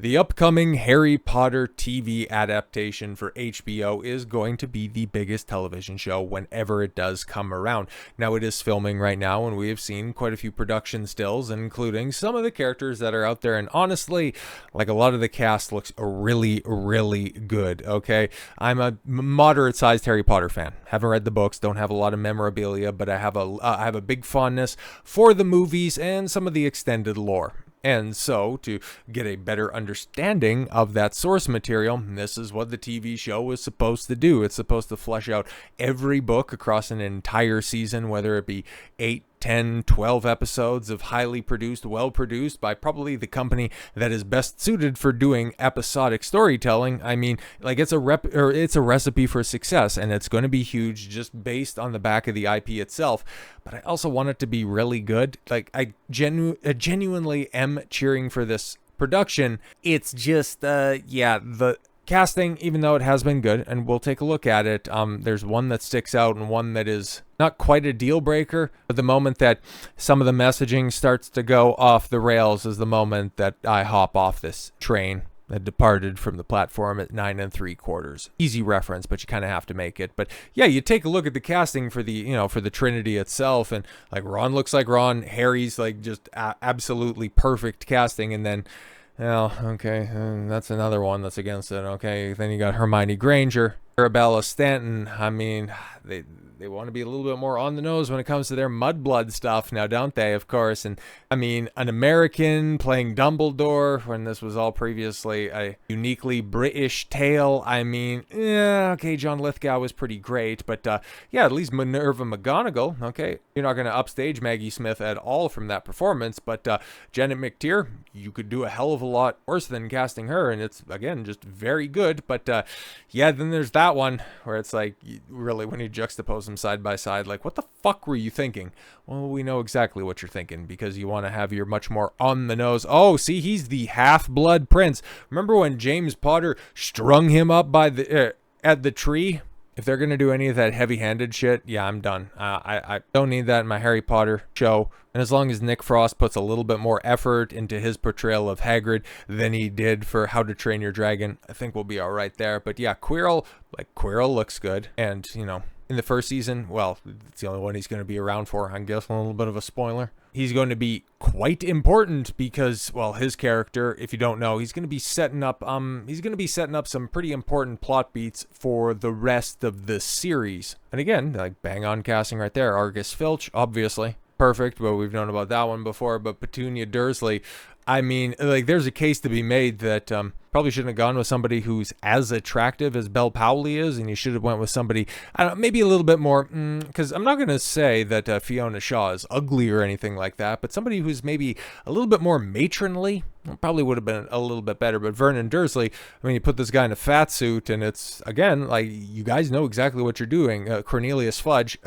The upcoming Harry Potter TV adaptation for HBO is going to be the biggest television show whenever it does come around. Now, it is filming right now, and we have seen quite a few production stills, including some of the characters that are out there. And honestly, like, a lot of the cast looks really, really good, okay? I'm a moderate-sized Harry Potter fan. Haven't read the books, don't have a lot of memorabilia, but I have a big fondness for the movies and some of the extended lore. And so, to get a better understanding of that source material, this is what the TV show is supposed to do. It's supposed to flesh out every book across an entire season, whether it be 8, 10, 12 episodes of highly produced, well-produced by probably the company that is best suited for doing episodic storytelling. I mean, like, it's a recipe for success, and it's going to be huge just based on the back of the IP itself. But I also want it to be really good. Like, I genuinely am cheering for this production. It's just, the casting, even though it has been good, and we'll take a look at it, there's one that sticks out and one that is not quite a deal breaker. But the moment that some of the messaging starts to go off the rails is the moment that I hop off this train that departed from the platform at 9 3/4. Easy reference, but you kind of have to make it. But yeah, you take a look at the casting for the Trinity itself, and like, Ron looks like Ron, Harry's like just absolutely perfect casting, and then, well, okay, that's another one that's against it. Okay, then you got Hermione Granger, Arabella Stanton. I mean, they want to be a little bit more on the nose when it comes to their mudblood stuff now, don't they? Of course. And I mean, an American playing Dumbledore when this was all previously a uniquely British tale. I mean, yeah, okay, John Lithgow was pretty great, but yeah, at least Minerva McGonagall. Okay, you're not going to upstage Maggie Smith at all from that performance, but Janet McTeer, you could do a hell of a lot worse than casting her, and it's, again, just very good. But yeah, then there's that one where it's like, really, when you juxtapose them side by side, like, what the fuck were you thinking? Well, we know exactly what you're thinking, because you want to have your much more on the nose. Oh, see, he's the half-blood prince. Remember when James Potter strung him up by the at the tree? If they're going to do any of that heavy-handed shit, yeah, I'm done. I don't need that in my Harry Potter show. And as long as Nick Frost puts a little bit more effort into his portrayal of Hagrid than he did for How to Train Your Dragon, I think we'll be all right there. But yeah, Quirrell looks good. And, in the first season, well, it's the only one he's going to be around for. I'm guessing a little bit of a spoiler. He's going to be quite important because, well, his character, if you don't know, he's going to be setting up some pretty important plot beats for the rest of the series. And again, like, bang on casting right there. Argus Filch, obviously. Perfect, but we've known about that one before. But Petunia Dursley, I mean, like, there's a case to be made that probably shouldn't have gone with somebody who's as attractive as Belle Powley is, and you should have went with somebody, I don't know, maybe a little bit more, because I'm not going to say that Fiona Shaw is ugly or anything like that, but somebody who's maybe a little bit more matronly probably would have been a little bit better. But Vernon Dursley, I mean, you put this guy in a fat suit, and it's, again, like, you guys know exactly what you're doing. Cornelius Fudge,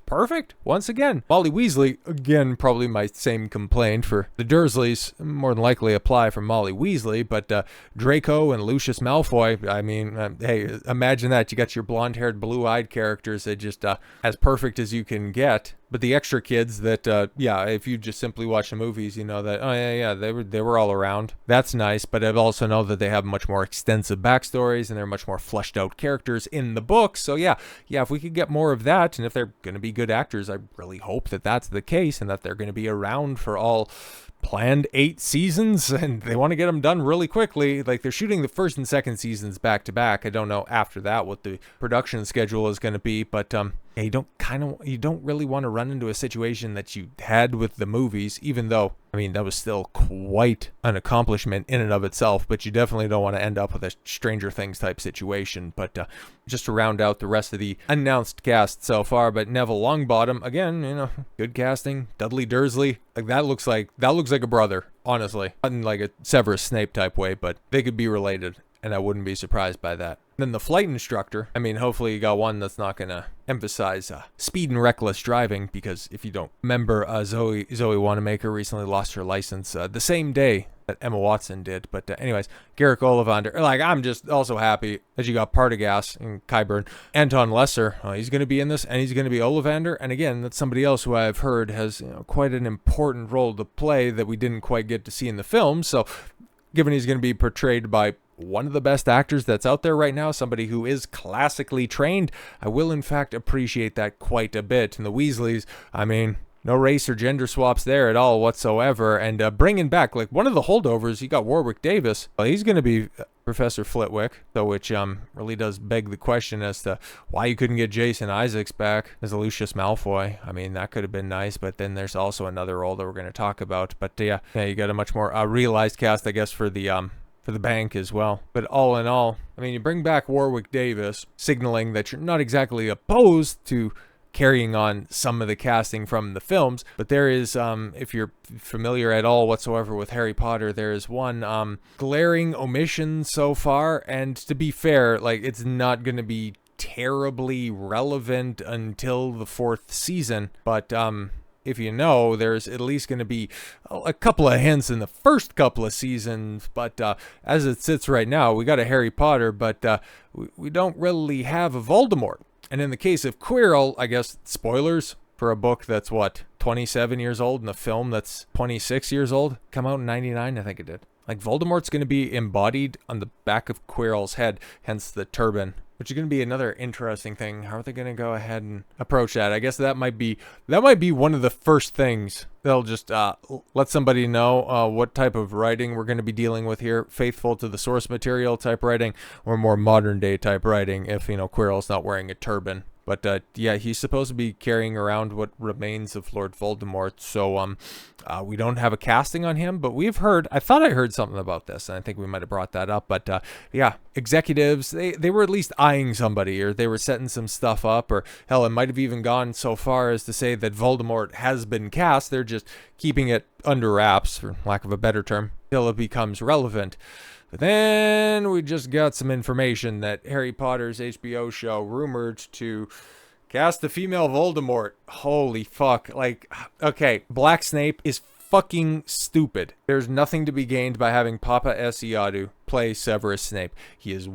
perfect once again. Molly Weasley, again, probably my same complaint for the Dursleys, more than likely apply for Molly Weasley, but Draco and Lucius Malfoy, I mean, hey, imagine that. You got your blonde-haired, blue-eyed characters that just as perfect as you can get. But the extra kids that, yeah, if you just simply watch the movies, you know that, oh, yeah, they were all around. That's nice, but I also know that they have much more extensive backstories, and they're much more fleshed out characters in the books. So, yeah, if we could get more of that, and if they're going to be good actors, I really hope that that's the case, and that they're going to be around for all planned 8 seasons, and they want to get them done really quickly. Like, they're shooting the first and second seasons back to back. I don't know after that what the production schedule is going to be, but yeah, you don't really want to run into a situation that you had with the movies, even though, I mean, that was still quite an accomplishment in and of itself, but you definitely don't want to end up with a Stranger Things type situation. But just to round out the rest of the announced cast so far, but Neville Longbottom, again, good casting. Dudley Dursley, like, that looks like a brother, honestly. Not in like a Severus Snape type way, but they could be related, and I wouldn't be surprised by that. Then the flight instructor, I mean, hopefully you got one that's not going to emphasize speed and reckless driving, because if you don't remember, Zoe Wanamaker recently lost her license the same day that Emma Watson did. But anyways, Garrick Ollivander, like, I'm just also happy that you got Partagas and Qyburn. Anton Lesser, he's going to be in this, and he's going to be Ollivander, and again, that's somebody else who I've heard has quite an important role to play that we didn't quite get to see in the film. So given he's going to be portrayed by one of the best actors that's out there right now, somebody who is classically trained, I will in fact appreciate that quite a bit. And the Weasleys, I mean, no race or gender swaps there at all whatsoever. And bringing back, like, one of the holdovers, you got Warwick Davis. Well, he's going to be Professor Flitwick, though, which really does beg the question as to why you couldn't get Jason Isaacs back as Lucius Malfoy. I mean, that could have been nice, but then there's also another role that we're going to talk about. But yeah, you got a much more realized cast, I guess, for the bank as well. But all in all, I mean, you bring back Warwick Davis, signaling that you're not exactly opposed to carrying on some of the casting from the films, but there is, if you're familiar at all whatsoever with Harry Potter, there is one glaring omission so far, and to be fair, like, it's not going to be terribly relevant until the 4th season, but if you know, there's at least going to be a couple of hints in the first couple of seasons, but as it sits right now, we got a Harry Potter, but we don't really have a Voldemort. And in the case of Quirrell, I guess, spoilers for a book that's, 27 years old, and a film that's 26 years old? Come out in 99, I think it did. Like, Voldemort's going to be embodied on the back of Quirrell's head, hence the turban, which is going to be another interesting thing. How are they going to go ahead and approach that? I guess that might be one of the first things they'll just let somebody know what type of writing we're going to be dealing with here, faithful to the source material type writing or more modern day type writing if, Quirrell's not wearing a turban. But yeah, he's supposed to be carrying around what remains of Lord Voldemort. So we don't have a casting on him, but I thought I heard something about this, and I think we might have brought that up. But yeah, executives, they were at least eyeing somebody, or they were setting some stuff up, or hell, it might have even gone so far as to say that Voldemort has been cast. They're just keeping it under wraps, for lack of a better term, till it becomes relevant. But then we just got some information that Harry Potter's HBO show rumored to cast a female Voldemort. Holy fuck. Like, okay, Black Snape is fucking stupid. There's nothing to be gained by having Papa Asiadu play Severus Snape. He is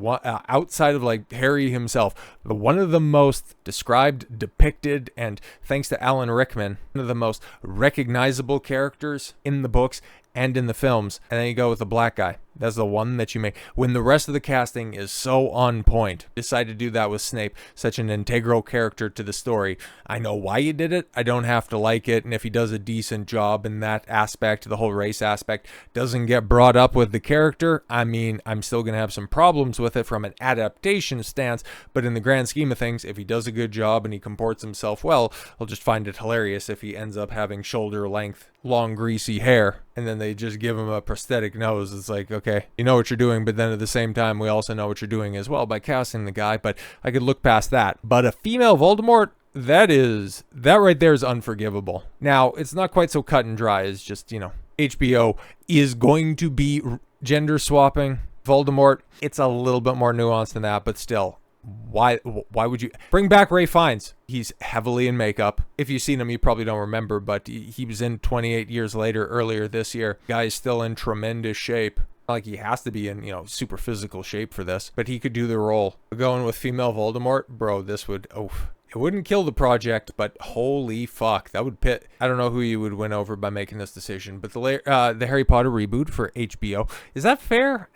outside of, like, Harry himself, one of the most described, depicted, and thanks to Alan Rickman, one of the most recognizable characters in the books and in the films. And then you go with the black guy. That's the one that you make. When the rest of the casting is so on point, decide to do that with Snape, such an integral character to the story. I know why you did it. I don't have to like it. And if he does a decent job in that aspect, the whole race aspect, doesn't get brought up with the character, I mean, I'm still going to have some problems with it from an adaptation stance. But in the grand scheme of things, if he does a good job and he comports himself well, I'll just find it hilarious if he ends up having shoulder length, long greasy hair, and then they just give him a prosthetic nose. It's like, okay, you know what you're doing, but then at the same time, we also know what you're doing as well by casting the guy. But I could look past that. But a female Voldemort, that right there is unforgivable. Now, it's not quite so cut and dry as just, HBO is going to be gender swapping Voldemort. It's a little bit more nuanced than that, but still, why would you bring back Ralph Fiennes? He's heavily in makeup. If you've seen him, you probably don't remember, but he was in 28 Years Later earlier this year. Guy's still in tremendous shape. Not like he has to be in, super physical shape for this, but he could do the role. Going with female Voldemort, bro, this would, it wouldn't kill the project, but holy fuck, that would pit. I don't know who you would win over by making this decision, but the Harry Potter reboot for HBO, is that fair?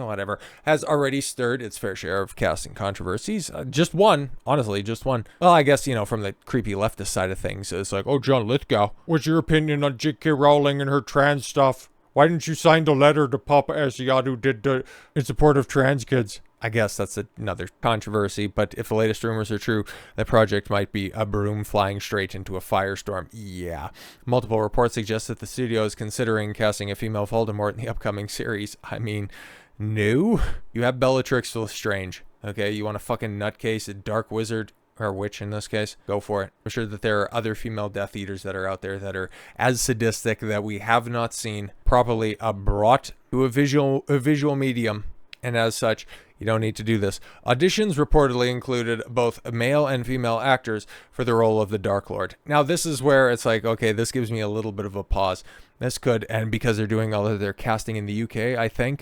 Whatever. Has already stirred its fair share of casting controversies. Just one, honestly, just one. Well, I guess, from the creepy leftist side of things, it's like, oh, John Lithgow, what's your opinion on J.K. Rowling and her trans stuff? Why didn't you sign the letter to Papa Asiadu did in support of trans kids? I guess that's another controversy, but if the latest rumors are true, the project might be a broom flying straight into a firestorm. Yeah. Multiple reports suggest that the studio is considering casting a female Voldemort in the upcoming series. I mean, no. You have Bellatrix Lestrange, okay? You want a fucking nutcase, a dark wizard, or witch in this case, go for it. I'm sure that there are other female Death Eaters that are out there that are as sadistic that we have not seen properly brought to a visual medium, and as such, you don't need to do this. Auditions reportedly included both male and female actors for the role of the Dark Lord. Now, this is where it's like, okay, this gives me a little bit of a pause. This could, and because they're doing all of their casting in the UK,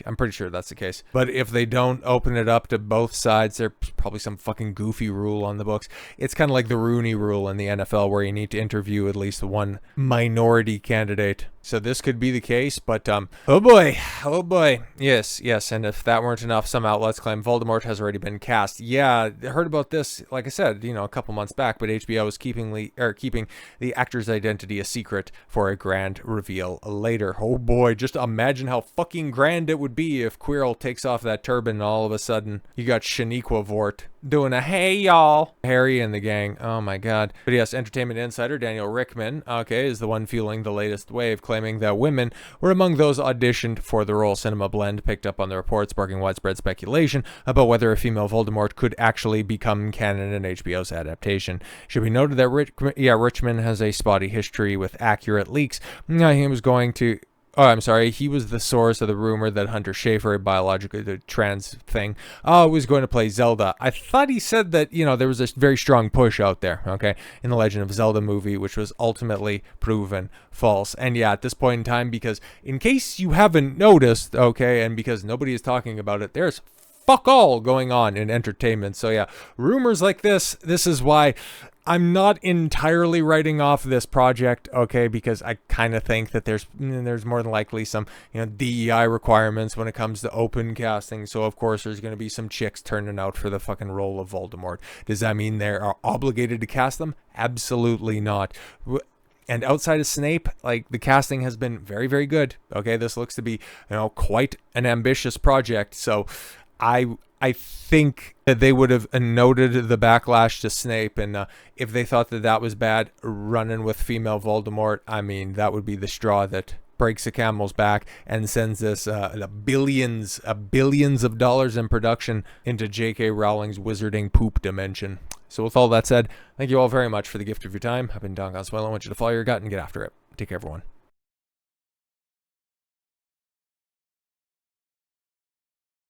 I'm pretty sure that's the case. But if they don't open it up to both sides, there's probably some fucking goofy rule on the books. It's kind of like the Rooney Rule in the NFL, where you need to interview at least one minority candidate. So this could be the case, but oh boy, yes. And if that weren't enough, some outlets claim Voldemort has already been cast. Yeah, I heard about this, like I said, a couple months back. But HBO is keeping the actor's identity a secret for a grand reveal later. Oh boy, just imagine how fucking grand it would be if Quirrell takes off that turban and all of a sudden you got Shaniqua Vort doing a hey y'all, Harry and the gang. Oh my god. But yes, Entertainment Insider Daniel Rickman, is the one fueling the latest wave, claiming that women were among those auditioned for the role. Cinema Blend picked up on the report, sparking widespread speculation about whether a female Voldemort could actually become canon in HBO's adaptation. Should be noted that Richman has a spotty history with accurate leaks. He was the source of the rumor that Hunter Schafer, the trans thing, was going to play Zelda. I thought he said that, there was a very strong push out there, in the Legend of Zelda movie, which was ultimately proven false. And yeah, at this point in time, because in case you haven't noticed, and because nobody is talking about it, there's fuck all going on in entertainment. So yeah, rumors like this is why I'm not entirely writing off this project, because I kind of think that there's more than likely some, DEI requirements when it comes to open casting. So of course there's going to be some chicks turning out for the fucking role of Voldemort. Does that mean they are obligated to cast them? Absolutely not. And outside of Snape, the casting has been very, very good. This looks to be, quite an ambitious project. So I think that they would have noted the backlash to Snape, and if they thought that was bad, running with female Voldemort, that would be the straw that breaks the camel's back and sends this billions of dollars in production into J.K. Rowling's wizarding poop dimension. So with all that said, thank you all very much for the gift of your time. I've been Don Gonsuelo. I want you to follow your gut and get after it. Take care, everyone.